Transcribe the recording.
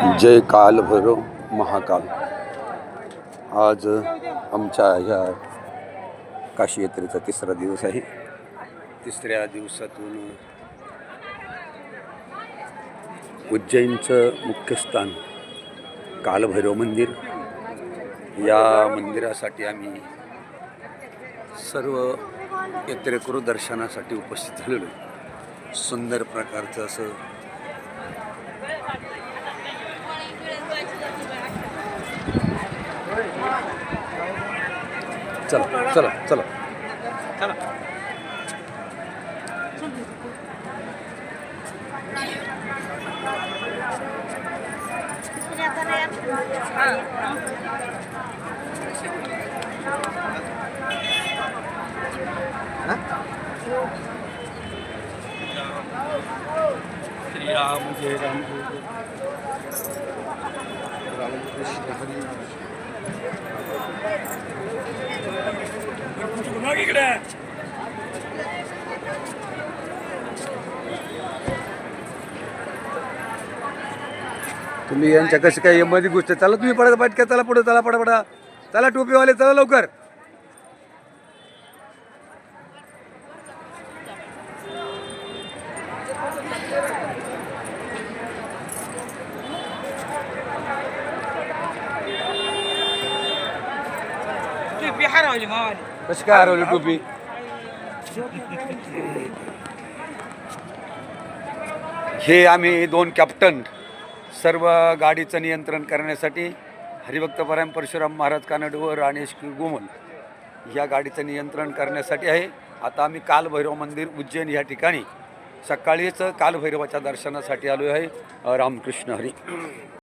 जय काल भैरव महाकाल। आज आमच्या ह्या काशी यात्रेचा तिसरा दिवस आहे। तिसऱ्या दिवसातून उज्जैनचं मुख्य स्थान कालभैरव मंदिर, या मंदिरासाठी आम्ही सर्व यात्रेकरू दर्शनासाठी उपस्थित झालेलो। सुंदर प्रकारचं असं चला चला चला चला श्री राम जय राम राम कृष्ण हरी। तुम्ही यांच्या कशी काय मध्ये गोष्ट चला, तुम्ही पडा पटक्या, चला पुढे, चला पडा पडा, चला टोपीवाले चला लवकर। कशी काय हरवली टोपी? हे आम्ही दोन कॅप्टन सर्व गाडीचं नियंत्रण करण्यासाठी हरिभक्तपरायण परशुराम महाराज कानड व राणेश गोमल या गाडीचं नियंत्रण करण्यासाठी आहे। आता आम्ही कालभैरव मंदिर उज्जैन या ठिकाणी सकाळीच कालभैरवाच्या दर्शनासाठी आलो आहे। रामकृष्ण हरी।